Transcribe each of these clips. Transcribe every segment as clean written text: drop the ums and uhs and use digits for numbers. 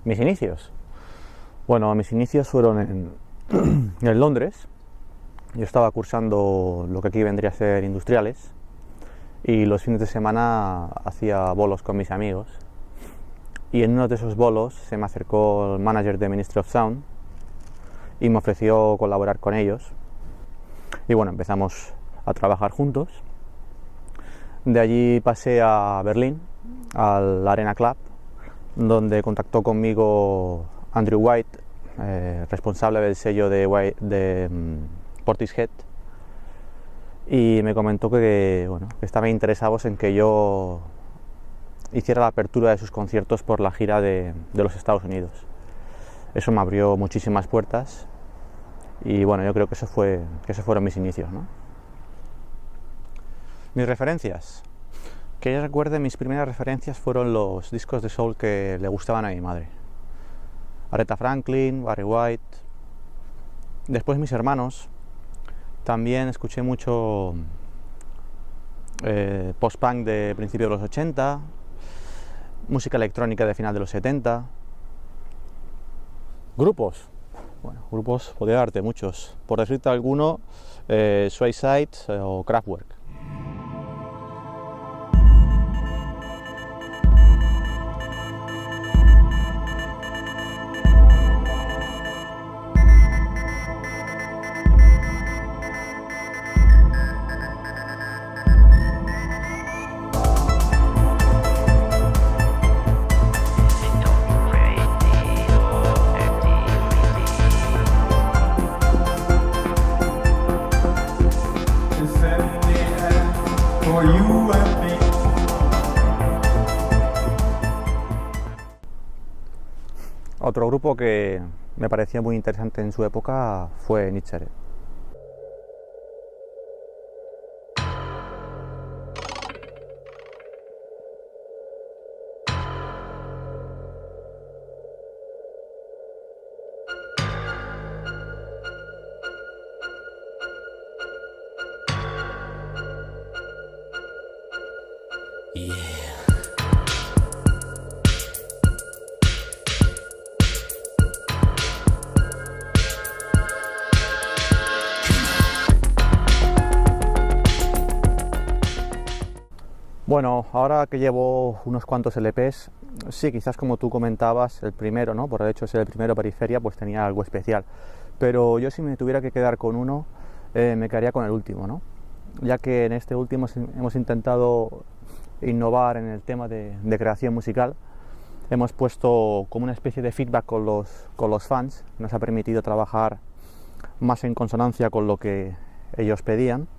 Mis inicios. Bueno, mis inicios fueron en Londres. Yo estaba cursando lo que aquí vendría a ser industriales y los fines de semana hacía bolos con mis amigos. Y en uno de esos bolos se me acercó el manager de Ministry of Sound y me ofreció colaborar con ellos. Y bueno, empezamos a trabajar juntos. De allí pasé a Berlín, al Arena Club, donde contactó conmigo Andrew White, responsable del sello de Portishead, y me comentó que estaban interesados en que yo hiciera la apertura de sus conciertos por la gira de los Estados Unidos. Eso me abrió muchísimas puertas y bueno, yo creo que esos fueron mis inicios, ¿no? Mis referencias. Que yo recuerde, mis primeras referencias fueron los discos de soul que le gustaban a mi madre. Aretha Franklin, Barry White. Después mis hermanos. También escuché mucho post-punk de principios de los 80, música electrónica de final de los 70. Grupos. Bueno, grupos podría darte muchos. Por decirte alguno, Suicide o Kraftwerk. Otro grupo que me parecía muy interesante en su época fue Nietzsche. Bueno, ahora que llevo unos cuantos LPs, sí, quizás como tú comentabas, el primero, ¿no? Por el hecho de ser el primero, Periferia, pues tenía algo especial. Pero yo si me tuviera que quedar con uno, me quedaría con el último, ¿no? Ya que en este último hemos intentado innovar en el tema de creación musical. Hemos puesto como una especie de feedback con los fans, nos ha permitido trabajar más en consonancia con lo que ellos pedían.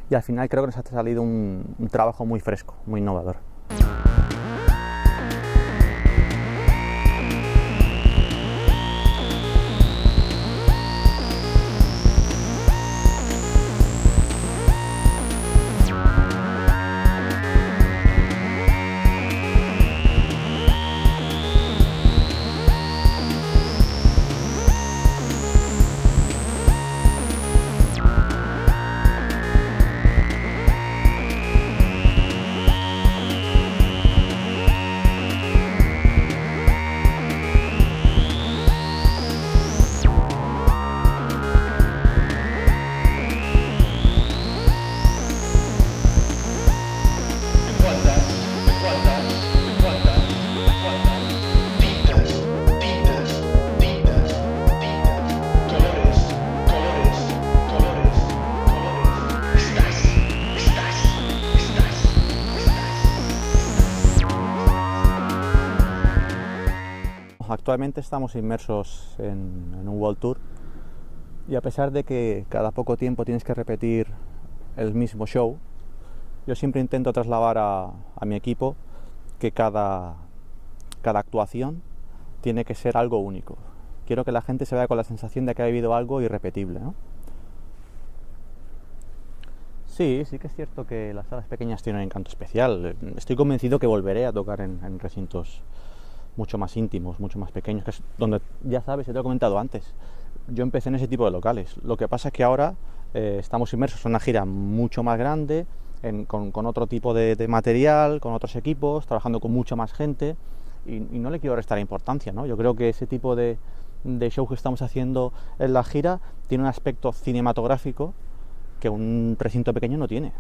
Y al final creo que nos ha salido un trabajo muy fresco, muy innovador. Actualmente estamos inmersos en un World Tour y a pesar de que cada poco tiempo tienes que repetir el mismo show, yo siempre intento trasladar a mi equipo que cada actuación tiene que ser algo único. Quiero que la gente se vaya con la sensación de que ha vivido algo irrepetible, ¿no? Sí que es cierto que las salas pequeñas tienen un encanto especial. Estoy convencido que volveré a tocar en recintos mucho más íntimos, mucho más pequeños, que es donde, ya sabes, te lo he comentado antes, yo empecé en ese tipo de locales. Lo que pasa es que ahora estamos inmersos en una gira mucho más grande, con otro tipo de material, con otros equipos, trabajando con mucha más gente, y no le quiero restar importancia, ¿no? Yo creo que ese tipo de show que estamos haciendo en la gira tiene un aspecto cinematográfico que un recinto pequeño no tiene.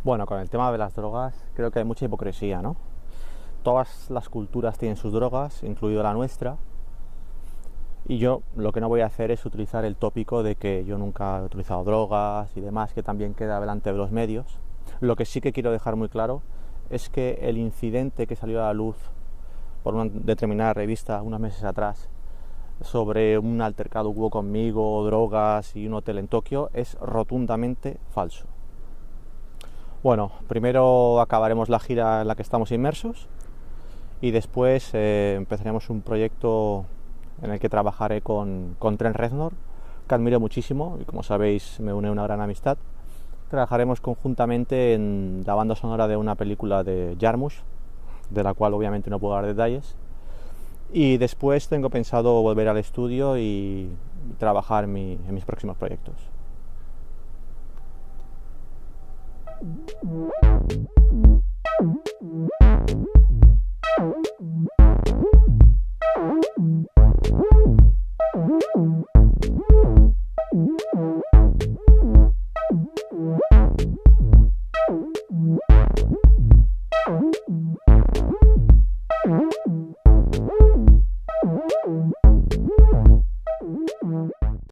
Bueno, con el tema de las drogas creo que hay mucha hipocresía, ¿no? Todas las culturas tienen sus drogas, incluido la nuestra, y yo lo que no voy a hacer es utilizar el tópico de que yo nunca he utilizado drogas y demás, que también queda delante de los medios. Lo que sí que quiero dejar muy claro es que el incidente que salió a la luz por una determinada revista unos meses atrás sobre un altercado que hubo conmigo, drogas y un hotel en Tokio es rotundamente falso. Bueno, primero acabaremos la gira en la que estamos inmersos y después empezaremos un proyecto en el que trabajaré con Trent Reznor, que admiro muchísimo y como sabéis me une una gran amistad. Trabajaremos conjuntamente en la banda sonora de una película de Jarmusch, de la cual obviamente no puedo dar detalles, y después tengo pensado volver al estudio y trabajar en mis próximos proyectos.